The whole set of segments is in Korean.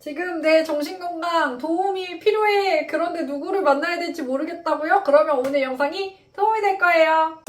지금 내 정신건강 도움이 필요해. 그런데 누구를 만나야 될지 모르겠다고요? 그러면 오늘 영상이 도움이 될 거예요.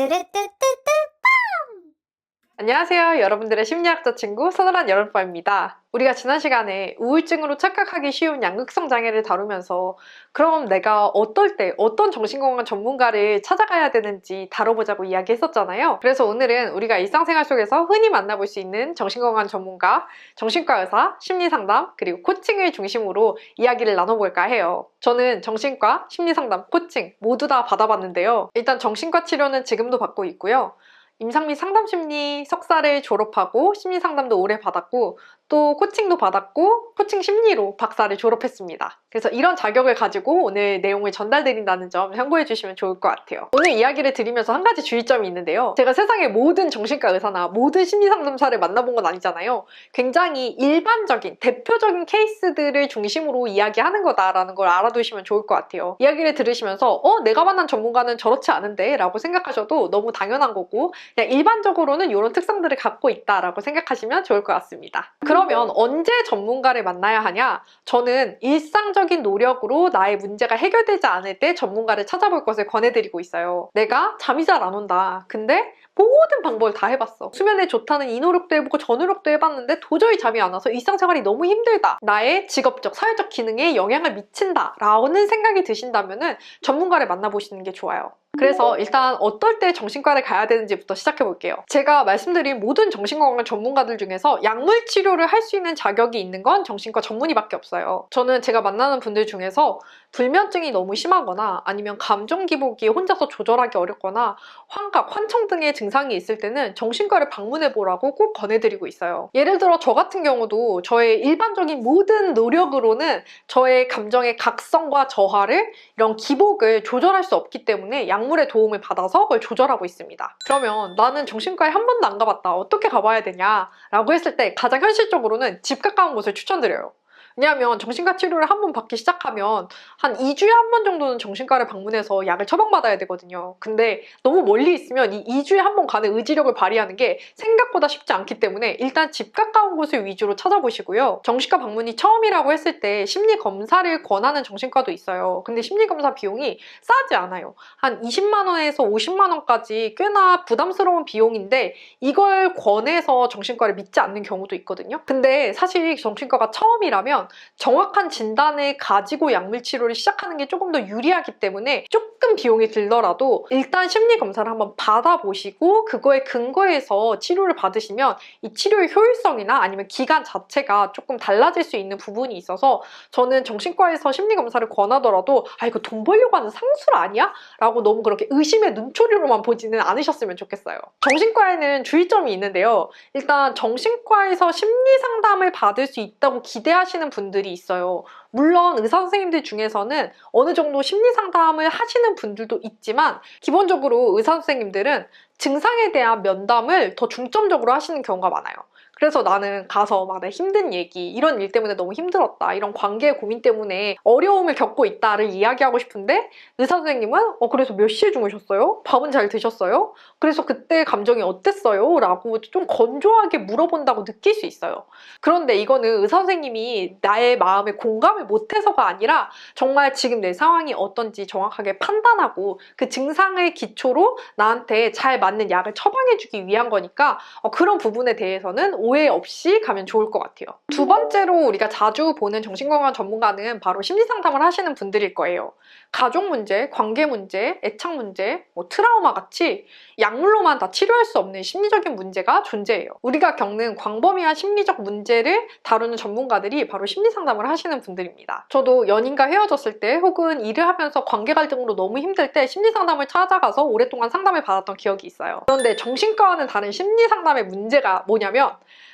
안녕하세요. 여러분들의 심리학자 친구 서늘한 여름밤입니다. 우리가 지난 시간에 우울증으로 착각하기 쉬운 양극성 장애를 다루면서 그럼 내가 어떨 때 어떤 정신건강 전문가를 찾아가야 되는지 다뤄보자고 이야기했었잖아요. 그래서 오늘은 우리가 일상생활 속에서 흔히 만나볼 수 있는 정신건강 전문가, 정신과 의사, 심리상담, 그리고 코칭을 중심으로 이야기를 나눠볼까 해요. 저는 정신과, 심리상담, 코칭 모두 다 받아봤는데요. 일단 정신과 치료는 지금도 받고 있고요. 임상미 상담심리 석사를 졸업하고 심리상담도 오래 받았고 또 코칭도 받았고 코칭 심리로 박사를 졸업했습니다. 그래서 이런 자격을 가지고 오늘 내용을 전달드린다는 점 참고해 주시면 좋을 것 같아요. 오늘 이야기를 드리면서 한 가지 주의점이 있는데요. 제가 세상의 모든 정신과 의사나 모든 심리상담사를 만나본 건 아니잖아요. 굉장히 일반적인 대표적인 케이스들을 중심으로 이야기하는 거다라는 걸 알아두시면 좋을 것 같아요. 이야기를 들으시면서 내가 만난 전문가는 저렇지 않은데 라고 생각하셔도 너무 당연한 거고 그냥 일반적으로는 이런 특성들을 갖고 있다라고 생각하시면 좋을 것 같습니다. 그러면 언제 전문가를 만나야 하냐? 저는 일상적인 노력으로 나의 문제가 해결되지 않을 때 전문가를 찾아볼 것을 권해드리고 있어요. 내가 잠이 잘 안 온다. 근데 모든 방법을 다 해봤어. 수면에 좋다는 이 노력도 해보고 저 노력도 해봤는데 도저히 잠이 안 와서 일상생활이 너무 힘들다. 나의 직업적, 사회적 기능에 영향을 미친다 라는 생각이 드신다면 전문가를 만나보시는 게 좋아요. 그래서 일단 어떨 때 정신과를 가야 되는지부터 시작해 볼게요. 제가 말씀드린 모든 정신건강 전문가들 중에서 약물 치료를 할 수 있는 자격이 있는 건 정신과 전문의밖에 없어요. 저는 제가 만나는 분들 중에서 불면증이 너무 심하거나 아니면 감정 기복이 혼자서 조절하기 어렵거나 환각, 환청 등의 증상이 있을 때는 정신과를 방문해 보라고 꼭 권해드리고 있어요. 예를 들어 저 같은 경우도 저의 일반적인 모든 노력으로는 저의 감정의 각성과 저하를 이런 기복을 조절할 수 없기 때문에 약물의 도움을 받아서 그걸 조절하고 있습니다. 그러면 나는 정신과에 한 번도 안 가봤다. 어떻게 가봐야 되냐? 라고 했을 때 가장 현실적으로는 집 가까운 곳을 추천드려요. 왜냐하면 정신과 치료를 한 번 받기 시작하면 한 2주에 한 번 정도는 정신과를 방문해서 약을 처방받아야 되거든요. 근데 너무 멀리 있으면 이 2주에 한 번 가는 의지력을 발휘하는 게 생각보다 쉽지 않기 때문에 일단 집 가까운 곳을 위주로 찾아보시고요. 정신과 방문이 처음이라고 했을 때 심리 검사를 권하는 정신과도 있어요. 근데 심리 검사 비용이 싸지 않아요. 한 20만 원에서 50만 원까지 꽤나 부담스러운 비용인데 이걸 권해서 정신과를 믿지 않는 경우도 있거든요. 근데 사실 정신과가 처음이라면 정확한 진단을 가지고 약물 치료를 시작하는 게 조금 더 유리하기 때문에 조금 비용이 들더라도 일단 심리 검사를 한번 받아보시고 그거에 근거해서 치료를 받으시면 이 치료의 효율성이나 아니면 기간 자체가 조금 달라질 수 있는 부분이 있어서 저는 정신과에서 심리 검사를 권하더라도 이거 돈 벌려고 하는 상술 아니야? 라고 너무 그렇게 의심의 눈초리로만 보지는 않으셨으면 좋겠어요. 정신과에는 주의점이 있는데요. 일단 정신과에서 심리 상담을 받을 수 있다고 기대하시는 분들이 있어요. 물론 의사 선생님들 중에서는 어느 정도 심리 상담을 하시는 분들도 있지만 기본적으로 의사 선생님들은 증상에 대한 면담을 더 중점적으로 하시는 경우가 많아요. 그래서 나는 가서 막 내 힘든 얘기, 이런 일 때문에 너무 힘들었다, 이런 관계 고민 때문에 어려움을 겪고 있다를 이야기하고 싶은데 의사 선생님은 그래서 몇 시에 주무셨어요? 밥은 잘 드셨어요? 그래서 그때 감정이 어땠어요? 라고 좀 건조하게 물어본다고 느낄 수 있어요. 그런데 이거는 의사 선생님이 나의 마음에 공감을 못해서가 아니라 정말 지금 내 상황이 어떤지 정확하게 판단하고 그 증상을 기초로 나한테 잘 맞는 약을 처방해주기 위한 거니까 그런 부분에 대해서는 오해 없이 가면 좋을 것 같아요. 두 번째로 우리가 자주 보는 정신건강 전문가는 바로 심리상담을 하시는 분들일 거예요. 가족 문제, 관계 문제, 애착 문제, 트라우마 같이 약물로만 다 치료할 수 없는 심리적인 문제가 존재해요. 우리가 겪는 광범위한 심리적 문제를 다루는 전문가들이 바로 심리상담을 하시는 분들입니다. 저도 연인과 헤어졌을 때 혹은 일을 하면서 관계 갈등으로 너무 힘들 때 심리상담을 찾아가서 오랫동안 상담을 받았던 기억이 있어요. 그런데 정신과와는 다른 심리상담의 문제가 뭐냐면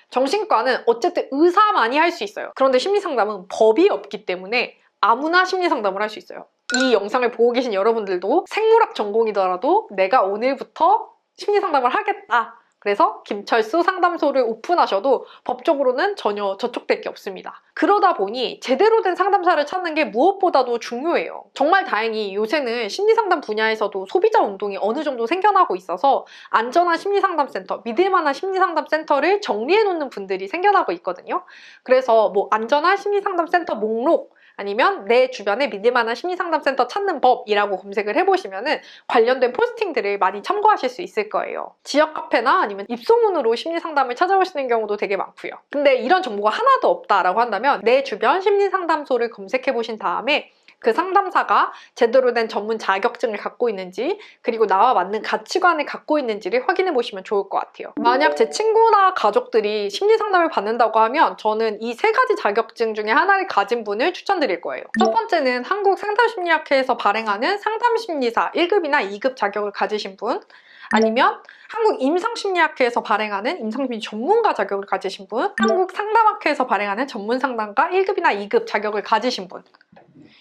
정신과는 어쨌든 의사만이 할 수 있어요. 그런데 심리상담은 법이 없기 때문에 아무나 심리상담을 할 수 있어요. 이 영상을 보고 계신 여러분들도 생물학 전공이더라도 내가 오늘부터 심리상담을 하겠다. 그래서 김철수 상담소를 오픈하셔도 법적으로는 전혀 저촉될 게 없습니다. 그러다 보니 제대로 된 상담사를 찾는 게 무엇보다도 중요해요. 정말 다행히 요새는 심리상담 분야에서도 소비자 운동이 어느 정도 생겨나고 있어서 안전한 심리상담센터, 믿을만한 심리상담센터를 정리해놓는 분들이 생겨나고 있거든요. 그래서 뭐 안전한 심리상담센터 목록, 아니면 내 주변에 믿을만한 심리상담센터 찾는 법이라고 검색을 해보시면은 관련된 포스팅들을 많이 참고하실 수 있을 거예요. 지역 카페나 아니면 입소문으로 심리상담을 찾아오시는 경우도 되게 많고요. 근데 이런 정보가 하나도 없다라고 한다면 내 주변 심리상담소를 검색해보신 다음에 그 상담사가 제대로 된 전문 자격증을 갖고 있는지, 그리고 나와 맞는 가치관을 갖고 있는지를 확인해 보시면 좋을 것 같아요. 만약 제 친구나 가족들이 심리상담을 받는다고 하면 저는 이 3가지 자격증 중에 하나를 가진 분을 추천드릴 거예요. 첫 번째는 한국상담심리학회에서 발행하는 상담심리사 1급이나 2급 자격을 가지신 분, 아니면 한국임상심리학회에서 발행하는 임상심리 전문가 자격을 가지신 분, 한국상담학회에서 발행하는 전문상담가 1급이나 2급 자격을 가지신 분.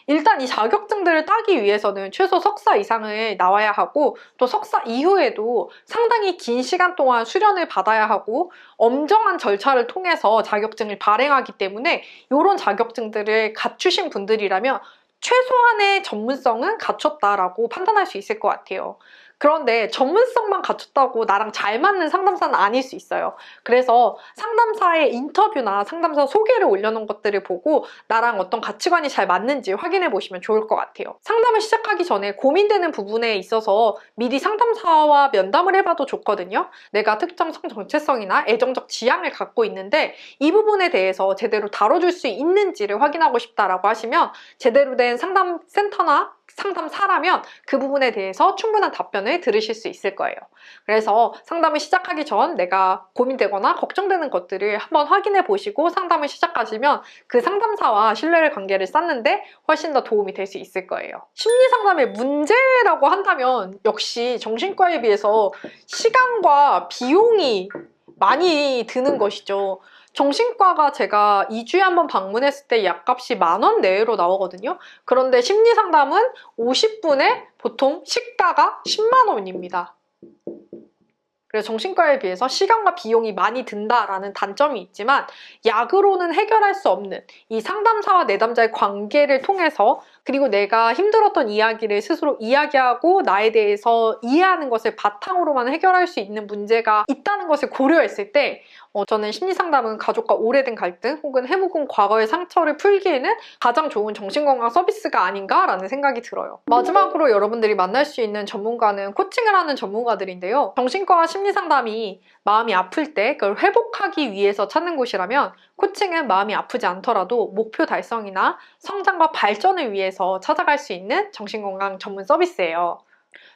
일단 이 자격증들을 따기 위해서는 최소 석사 이상을 나와야 하고, 또 석사 이후에도 상당히 긴 시간 동안 수련을 받아야 하고 엄정한 절차를 통해서 자격증을 발행하기 때문에 이런 자격증들을 갖추신 분들이라면 최소한의 전문성은 갖췄다라고 판단할 수 있을 것 같아요. 그런데 전문성만 갖췄다고 나랑 잘 맞는 상담사는 아닐 수 있어요. 그래서 상담사의 인터뷰나 상담사 소개를 올려놓은 것들을 보고 나랑 어떤 가치관이 잘 맞는지 확인해 보시면 좋을 것 같아요. 상담을 시작하기 전에 고민되는 부분에 있어서 미리 상담사와 면담을 해봐도 좋거든요. 내가 특정 성 정체성이나 애정적 지향을 갖고 있는데 이 부분에 대해서 제대로 다뤄줄 수 있는지를 확인하고 싶다라고 하시면 제대로 된 상담센터나 상담사라면 그 부분에 대해서 충분한 답변을 들으실 수 있을 거예요. 그래서 상담을 시작하기 전 내가 고민되거나 걱정되는 것들을 한번 확인해 보시고 상담을 시작하시면 그 상담사와 신뢰의 관계를 쌓는데 훨씬 더 도움이 될 수 있을 거예요. 심리상담의 문제라고 한다면 역시 정신과에 비해서 시간과 비용이 많이 드는 것이죠. 정신과가 제가 2주에 한 번 방문했을 때 약값이 10,000원 내외로 나오거든요. 그런데 심리상담은 50분에 보통 시가가 10만 원입니다. 그래서 정신과에 비해서 시간과 비용이 많이 든다라는 단점이 있지만 약으로는 해결할 수 없는 이 상담사와 내담자의 관계를 통해서, 그리고 내가 힘들었던 이야기를 스스로 이야기하고 나에 대해서 이해하는 것을 바탕으로만 해결할 수 있는 문제가 있다는 것을 고려했을 때 저는 심리상담은 가족과 오래된 갈등 혹은 해묵은 과거의 상처를 풀기에는 가장 좋은 정신건강 서비스가 아닌가라는 생각이 들어요. 마지막으로 여러분들이 만날 수 있는 전문가는 코칭을 하는 전문가들인데요. 정신과와 심리상담이 마음이 아플 때 그걸 회복하기 위해서 찾는 곳이라면 코칭은 마음이 아프지 않더라도 목표 달성이나 성장과 발전을 위해서 찾아갈 수 있는 정신건강 전문 서비스예요.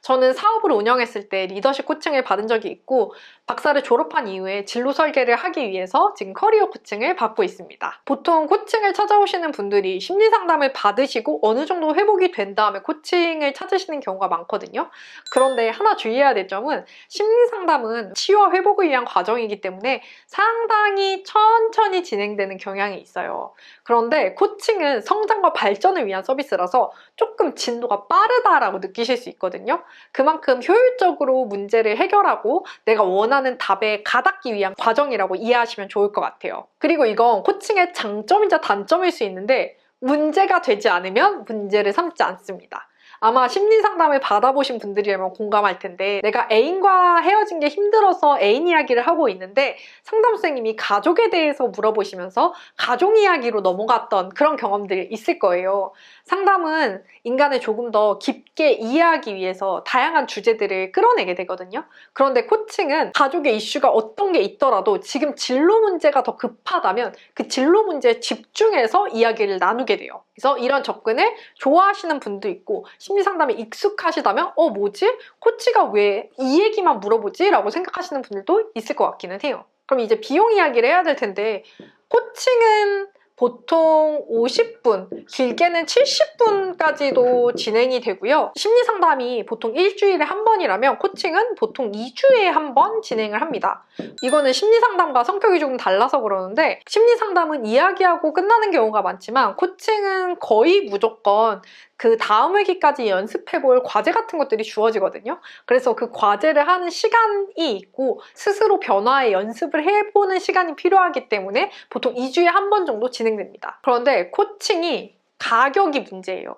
저는 사업을 운영했을 때 리더십 코칭을 받은 적이 있고 박사를 졸업한 이후에 진로 설계를 하기 위해서 지금 커리어 코칭을 받고 있습니다. 보통 코칭을 찾아오시는 분들이 심리상담을 받으시고 어느 정도 회복이 된 다음에 코칭을 찾으시는 경우가 많거든요. 그런데 하나 주의해야 될 점은 심리상담은 치유와 회복을 위한 과정이기 때문에 상당히 천천히 진행되는 경향이 있어요. 그런데 코칭은 성장과 발전을 위한 서비스라서 조금 진도가 빠르다라고 느끼실 수 있거든요. 그만큼 효율적으로 문제를 해결하고 내가 원하는 답에 가닿기 위한 과정이라고 이해하시면 좋을 것 같아요. 그리고 이건 코칭의 장점이자 단점일 수 있는데 문제가 되지 않으면 문제를 삼지 않습니다. 아마 심리상담을 받아보신 분들이라면 공감할 텐데, 내가 애인과 헤어진 게 힘들어서 애인 이야기를 하고 있는데 상담선생님이 가족에 대해서 물어보시면서 가족 이야기로 넘어갔던 그런 경험들이 있을 거예요. 상담은 인간을 조금 더 깊게 이해하기 위해서 다양한 주제들을 끌어내게 되거든요. 그런데 코칭은 가족의 이슈가 어떤 게 있더라도 지금 진로 문제가 더 급하다면 그 진로 문제에 집중해서 이야기를 나누게 돼요. 그래서 이런 접근을 좋아하시는 분도 있고 심리상담에 익숙하시다면 뭐지? 코치가 왜 이 얘기만 물어보지? 라고 생각하시는 분들도 있을 것 같기는 해요. 그럼 이제 비용 이야기를 해야 될 텐데 코칭은 보통 50분, 길게는 70분까지도 진행이 되고요. 심리상담이 보통 일주일에 한 번이라면 코칭은 보통 2주에 한 번 진행을 합니다. 이거는 심리상담과 성격이 조금 달라서 그러는데 심리상담은 이야기하고 끝나는 경우가 많지만 코칭은 거의 무조건 그 다음 회기까지 연습해볼 과제 같은 것들이 주어지거든요. 그래서 그 과제를 하는 시간이 있고 스스로 변화에 연습을 해보는 시간이 필요하기 때문에 보통 2주에 한 번 정도 진행됩니다. 그런데 코칭이 가격이 문제예요.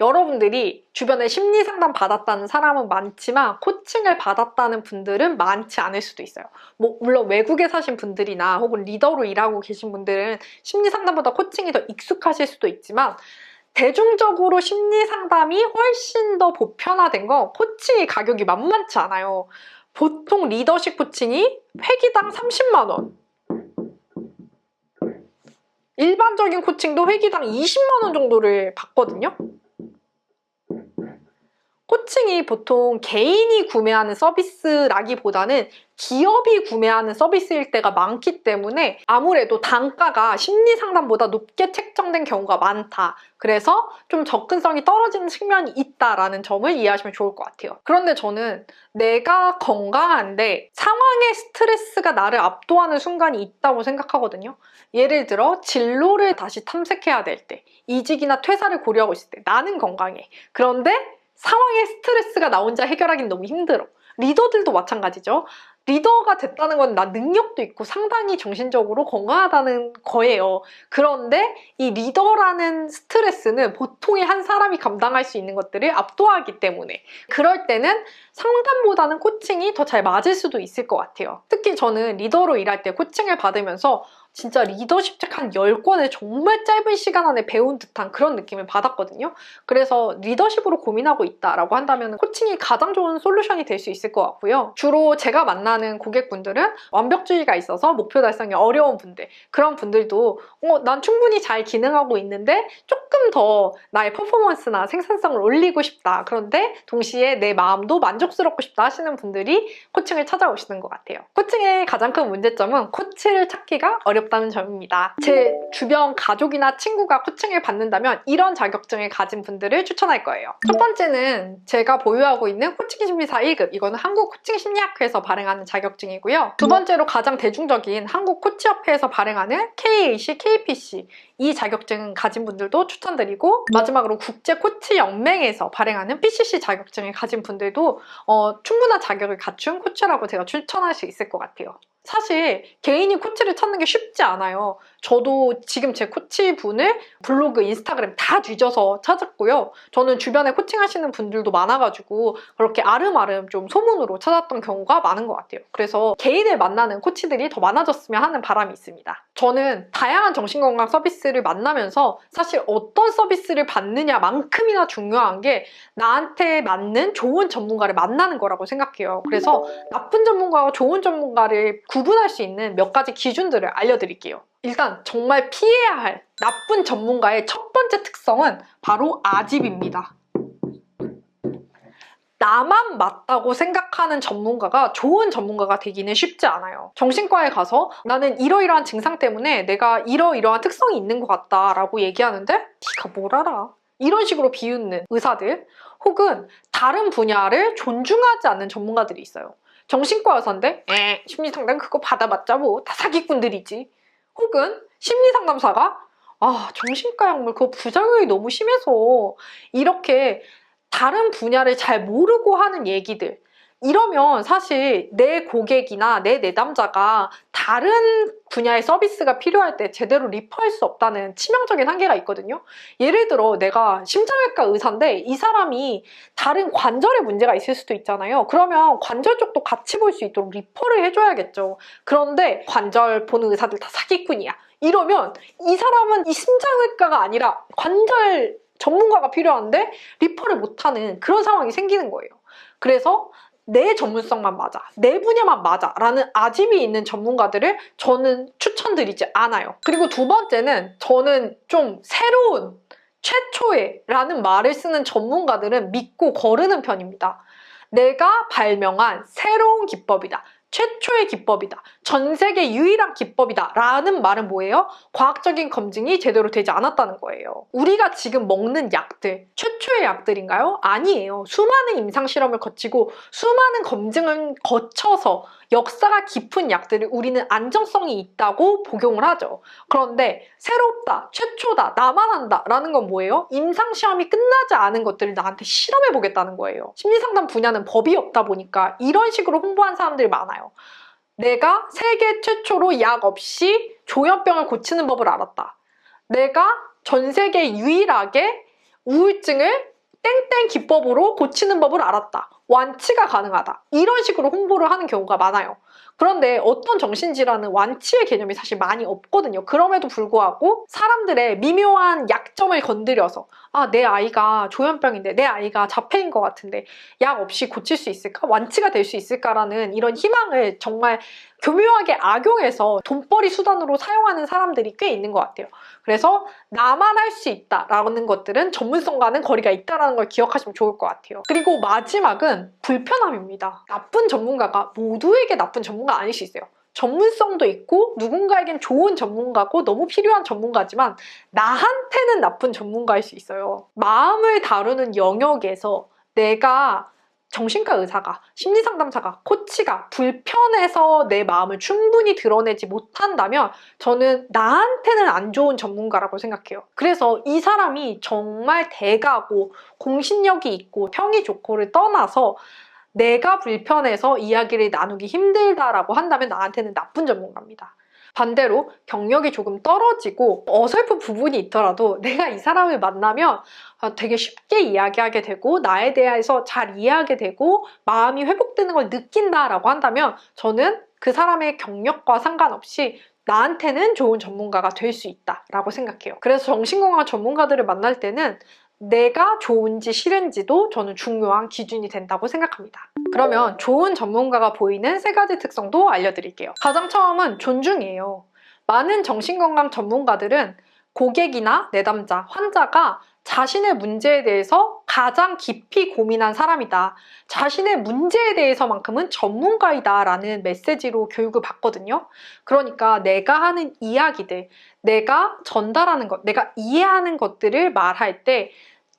여러분들이 주변에 심리상담 받았다는 사람은 많지만 코칭을 받았다는 분들은 많지 않을 수도 있어요. 물론 외국에 사신 분들이나 혹은 리더로 일하고 계신 분들은 심리상담보다 코칭이 더 익숙하실 수도 있지만 대중적으로 심리상담이 훨씬 더 보편화된 건 코칭의 가격이 만만치 않아요. 보통 리더십 코칭이 회기당 30만 원. 일반적인 코칭도 회기당 20만 원 정도를 받거든요. 코칭이 보통 개인이 구매하는 서비스라기보다는 기업이 구매하는 서비스일 때가 많기 때문에 아무래도 단가가 심리상담보다 높게 책정된 경우가 많다. 그래서 좀 접근성이 떨어지는 측면이 있다라는 점을 이해하시면 좋을 것 같아요. 그런데 저는 내가 건강한데 상황의 스트레스가 나를 압도하는 순간이 있다고 생각하거든요. 예를 들어 진로를 다시 탐색해야 될 때, 이직이나 퇴사를 고려하고 있을 때 나는 건강해. 그런데 상황의 스트레스가 나 혼자 해결하기는 너무 힘들어. 리더들도 마찬가지죠. 리더가 됐다는 건 나 능력도 있고 상당히 정신적으로 건강하다는 거예요. 그런데 이 리더라는 스트레스는 보통의 한 사람이 감당할 수 있는 것들을 압도하기 때문에 그럴 때는 상담보다는 코칭이 더 잘 맞을 수도 있을 것 같아요. 특히 저는 리더로 일할 때 코칭을 받으면서 진짜 리더십 책 한 10권을 정말 짧은 시간 안에 배운 듯한 그런 느낌을 받았거든요. 그래서 리더십으로 고민하고 있다라고 한다면 코칭이 가장 좋은 솔루션이 될 수 있을 것 같고요. 주로 제가 만나는 고객분들은 완벽주의가 있어서 목표 달성이 어려운 분들, 그런 분들도 난 충분히 잘 기능하고 있는데 조금 더 나의 퍼포먼스나 생산성을 올리고 싶다. 그런데 동시에 내 마음도 만족스럽고 싶다 하시는 분들이 코칭을 찾아오시는 것 같아요. 코칭의 가장 큰 문제점은 코치를 찾기가 어렵다는 점입니다. 제 주변 가족이나 친구가 코칭을 받는다면 이런 자격증을 가진 분들을 추천할 거예요. 첫 번째는 제가 보유하고 있는 코칭 심리사 1급, 이거는 한국 코칭 심리학회에서 발행하는 자격증이고요. 두 번째로 가장 대중적인 한국 코치협회에서 발행하는 KAC, KPC, 이 자격증 가진 분들도 추천드리고, 마지막으로 국제 코치 연맹에서 발행하는 PCC 자격증을 가진 분들도 충분한 자격을 갖춘 코치라고 제가 추천할 수 있을 것 같아요. 사실 개인이 코치를 찾는 게 쉽지 않아요. 저도 지금 제 코치분을 블로그, 인스타그램 다 뒤져서 찾았고요. 저는 주변에 코칭하시는 분들도 많아가지고 그렇게 아름아름 좀 소문으로 찾았던 경우가 많은 것 같아요. 그래서 개인을 만나는 코치들이 더 많아졌으면 하는 바람이 있습니다. 저는 다양한 정신건강 서비스를 만나면서 사실 어떤 서비스를 받느냐만큼이나 중요한 게 나한테 맞는 좋은 전문가를 만나는 거라고 생각해요. 그래서 나쁜 전문가와 좋은 전문가를 구분할 수 있는 몇 가지 기준들을 알려드릴게요. 일단 정말 피해야 할 나쁜 전문가의 첫 번째 특성은 바로 아집입니다. 나만 맞다고 생각하는 전문가가 좋은 전문가가 되기는 쉽지 않아요. 정신과에 가서 나는 이러이러한 증상 때문에 내가 이러이러한 특성이 있는 것 같다라고 얘기하는데 네가 뭘 알아? 이런 식으로 비웃는 의사들, 혹은 다른 분야를 존중하지 않는 전문가들이 있어요. 정신과 의사인데 심리상담 그거 받아봤자 뭐 다 사기꾼들이지. 혹은 심리상담사가 정신과 약물 그거 부작용이 너무 심해서 이렇게 다른 분야를 잘 모르고 하는 얘기들, 이러면 사실 내 고객이나 내 내담자가 다른 분야의 서비스가 필요할 때 제대로 리퍼할 수 없다는 치명적인 한계가 있거든요. 예를 들어 내가 심장외과 의사인데 이 사람이 다른 관절에 문제가 있을 수도 있잖아요. 그러면 관절 쪽도 같이 볼 수 있도록 리퍼를 해줘야겠죠. 그런데 관절 보는 의사들 다 사기꾼이야. 이러면 이 사람은 이 심장외과가 아니라 관절 전문가가 필요한데 리퍼를 못하는 그런 상황이 생기는 거예요. 그래서 내 전문성만 맞아, 내 분야만 맞아 라는 아집이 있는 전문가들을 저는 추천드리지 않아요. 그리고 두 번째는 저는 좀 새로운, 최초의 라는 말을 쓰는 전문가들은 믿고 거르는 편입니다. 내가 발명한 새로운 기법이다, 최초의 기법이다, 전 세계 유일한 기법이다 라는 말은 뭐예요? 과학적인 검증이 제대로 되지 않았다는 거예요. 우리가 지금 먹는 약들, 최초의 약들인가요? 아니에요. 수많은 임상실험을 거치고 수많은 검증을 거쳐서 역사가 깊은 약들을 우리는 안정성이 있다고 복용을 하죠. 그런데 새롭다, 최초다, 나만 한다 라는 건 뭐예요? 임상시험이 끝나지 않은 것들을 나한테 실험해보겠다는 거예요. 심리상담 분야는 법이 없다 보니까 이런 식으로 홍보한 사람들이 많아요. 내가 세계 최초로 약 없이 조현병을 고치는 법을 알았다. 내가 전 세계 유일하게 우울증을 땡땡 기법으로 고치는 법을 알았다. 완치가 가능하다. 이런 식으로 홍보를 하는 경우가 많아요. 그런데 어떤 정신질환은 완치의 개념이 사실 많이 없거든요. 그럼에도 불구하고 사람들의 미묘한 약점을 건드려서 내 아이가 조현병인데, 내 아이가 자폐인 것 같은데 약 없이 고칠 수 있을까? 완치가 될 수 있을까라는 이런 희망을 정말 교묘하게 악용해서 돈벌이 수단으로 사용하는 사람들이 꽤 있는 것 같아요. 그래서 나만 할 수 있다라는 것들은 전문성과는 거리가 있다는 걸 기억하시면 좋을 것 같아요. 그리고 마지막은 불편함입니다. 나쁜 전문가가 모두에게 나쁜 전문가 아닐 수 있어요. 전문성도 있고 누군가에겐 좋은 전문가고 너무 필요한 전문가지만 나한테는 나쁜 전문가일 수 있어요. 마음을 다루는 영역에서 내가 정신과 의사가, 심리상담사가, 코치가 불편해서 내 마음을 충분히 드러내지 못한다면 저는 나한테는 안 좋은 전문가라고 생각해요. 그래서 이 사람이 정말 대가고 공신력이 있고 평이 좋고를 떠나서 내가 불편해서 이야기를 나누기 힘들다라고 한다면 나한테는 나쁜 전문가입니다. 반대로 경력이 조금 떨어지고 어설픈 부분이 있더라도 내가 이 사람을 만나면 되게 쉽게 이야기하게 되고 나에 대해서 잘 이해하게 되고 마음이 회복되는 걸 느낀다라고 한다면 저는 그 사람의 경력과 상관없이 나한테는 좋은 전문가가 될 수 있다라고 생각해요. 그래서 정신건강 전문가들을 만날 때는 내가 좋은지 싫은지도 저는 중요한 기준이 된다고 생각합니다. 그러면 좋은 전문가가 보이는 3가지 특성도 알려드릴게요. 가장 처음은 존중이에요. 많은 정신건강 전문가들은 고객이나 내담자, 환자가 자신의 문제에 대해서 가장 깊이 고민한 사람이다. 자신의 문제에 대해서만큼은 전문가이다 라는 메시지로 교육을 받거든요. 그러니까 내가 하는 이야기들, 내가 전달하는 것, 내가 이해하는 것들을 말할 때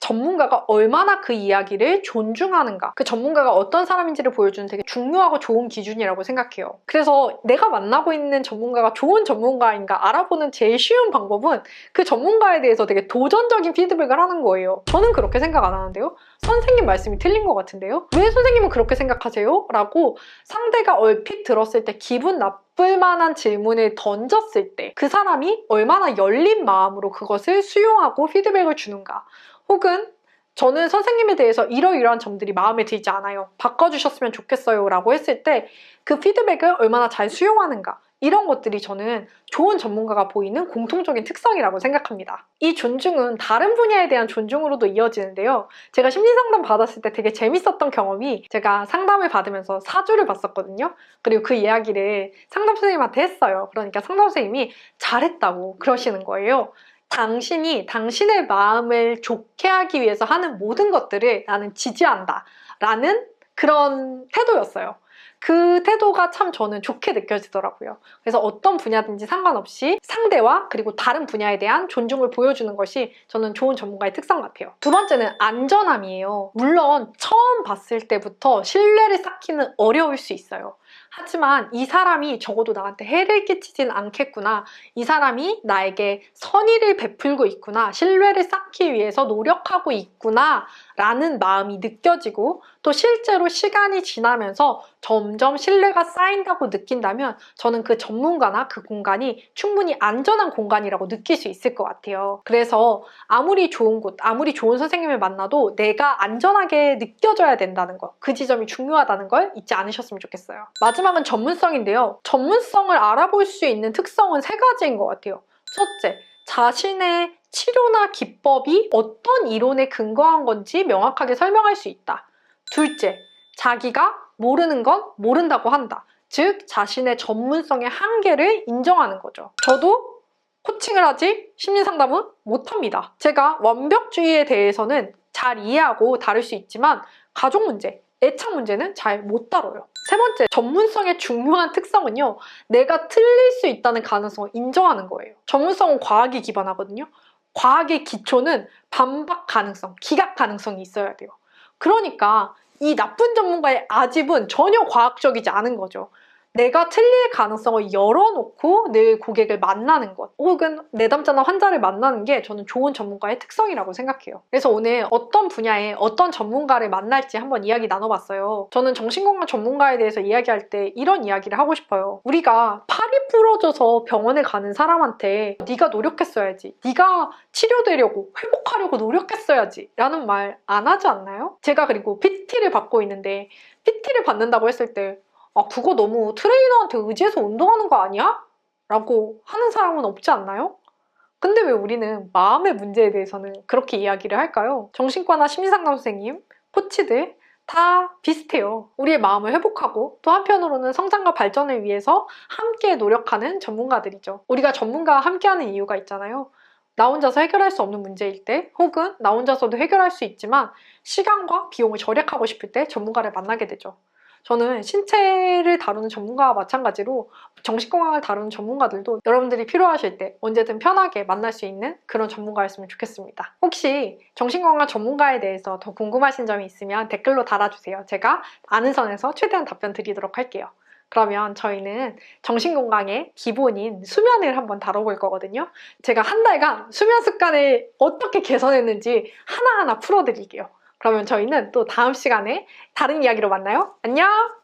전문가가 얼마나 그 이야기를 존중하는가, 그 전문가가 어떤 사람인지를 보여주는 되게 중요하고 좋은 기준이라고 생각해요. 그래서 내가 만나고 있는 전문가가 좋은 전문가인가 알아보는 제일 쉬운 방법은 그 전문가에 대해서 되게 도전적인 피드백을 하는 거예요. 저는 그렇게 생각 안 하는데요? 선생님 말씀이 틀린 것 같은데요? 왜 선생님은 그렇게 생각하세요? 라고 상대가 얼핏 들었을 때 기분 나쁠 만한 질문을 던졌을 때 그 사람이 얼마나 열린 마음으로 그것을 수용하고 피드백을 주는가, 혹은 저는 선생님에 대해서 이러이러한 점들이 마음에 들지 않아요. 바꿔주셨으면 좋겠어요 라고 했을 때 그 피드백을 얼마나 잘 수용하는가, 이런 것들이 저는 좋은 전문가가 보이는 공통적인 특성이라고 생각합니다. 이 존중은 다른 분야에 대한 존중으로도 이어지는데요. 제가 심리상담 받았을 때 되게 재밌었던 경험이, 제가 상담을 받으면서 사주를 봤었거든요. 그리고 그 이야기를 상담 선생님한테 했어요. 그러니까 상담 선생님이 잘했다고 그러시는 거예요. 당신이 당신의 마음을 좋게 하기 위해서 하는 모든 것들을 나는 지지한다 라는 그런 태도였어요. 그 태도가 참 저는 좋게 느껴지더라고요. 그래서 어떤 분야든지 상관없이 상대와 그리고 다른 분야에 대한 존중을 보여주는 것이 저는 좋은 전문가의 특성 같아요. 두 번째는 안전함이에요. 물론 처음 봤을 때부터 신뢰를 쌓기는 어려울 수 있어요. 하지만 이 사람이 적어도 나한테 해를 끼치진 않겠구나, 이 사람이 나에게 선의를 베풀고 있구나, 신뢰를 쌓기 위해서 노력하고 있구나 라는 마음이 느껴지고, 또 실제로 시간이 지나면서 점점 신뢰가 쌓인다고 느낀다면 저는 그 전문가나 그 공간이 충분히 안전한 공간이라고 느낄 수 있을 것 같아요. 그래서 아무리 좋은 곳, 아무리 좋은 선생님을 만나도 내가 안전하게 느껴져야 된다는 것, 그 지점이 중요하다는 걸 잊지 않으셨으면 좋겠어요. 마지막은 전문성인데요. 전문성을 알아볼 수 있는 특성은 3가지인 것 같아요. 첫째, 자신의 치료나 기법이 어떤 이론에 근거한 건지 명확하게 설명할 수 있다. 둘째, 자기가 모르는 건 모른다고 한다. 즉, 자신의 전문성의 한계를 인정하는 거죠. 저도 코칭을 하지 심리상담은 못합니다. 제가 완벽주의에 대해서는 잘 이해하고 다룰 수 있지만 가족 문제, 애착 문제는 잘 못 다뤄요. 세 번째, 전문성의 중요한 특성은요, 내가 틀릴 수 있다는 가능성을 인정하는 거예요. 전문성은 과학에 기반하거든요. 과학의 기초는 반박 가능성, 기각 가능성이 있어야 돼요. 그러니까 이 나쁜 전문가의 아집은 전혀 과학적이지 않은 거죠. 내가 틀릴 가능성을 열어놓고 늘 고객을 만나는 것, 혹은 내담자나 환자를 만나는 게 저는 좋은 전문가의 특성이라고 생각해요. 그래서 오늘 어떤 분야에 어떤 전문가를 만날지 한번 이야기 나눠봤어요. 저는 정신건강 전문가에 대해서 이야기할 때 이런 이야기를 하고 싶어요. 우리가 팔이 부러져서 병원에 가는 사람한테 네가 노력했어야지, 네가 치료되려고 회복하려고 노력했어야지 라는 말 안 하지 않나요? 제가 그리고 PT를 받고 있는데 PT를 받는다고 했을 때 그거 너무 트레이너한테 의지해서 운동하는 거 아니야? 라고 하는 사람은 없지 않나요? 근데 왜 우리는 마음의 문제에 대해서는 그렇게 이야기를 할까요? 정신과나 심리상담 선생님, 코치들 다 비슷해요. 우리의 마음을 회복하고 또 한편으로는 성장과 발전을 위해서 함께 노력하는 전문가들이죠. 우리가 전문가와 함께하는 이유가 있잖아요. 나 혼자서 해결할 수 없는 문제일 때, 혹은 나 혼자서도 해결할 수 있지만 시간과 비용을 절약하고 싶을 때 전문가를 만나게 되죠. 저는 신체를 다루는 전문가와 마찬가지로 정신건강을 다루는 전문가들도 여러분들이 필요하실 때 언제든 편하게 만날 수 있는 그런 전문가였으면 좋겠습니다. 혹시 정신건강 전문가에 대해서 더 궁금하신 점이 있으면 댓글로 달아주세요. 제가 아는 선에서 최대한 답변 드리도록 할게요. 그러면 저희는 정신건강의 기본인 수면을 한번 다뤄볼 거거든요. 제가 한 달간 수면 습관을 어떻게 개선했는지 하나하나 풀어드릴게요. 그러면 저희는 또 다음 시간에 다른 이야기로 만나요. 안녕!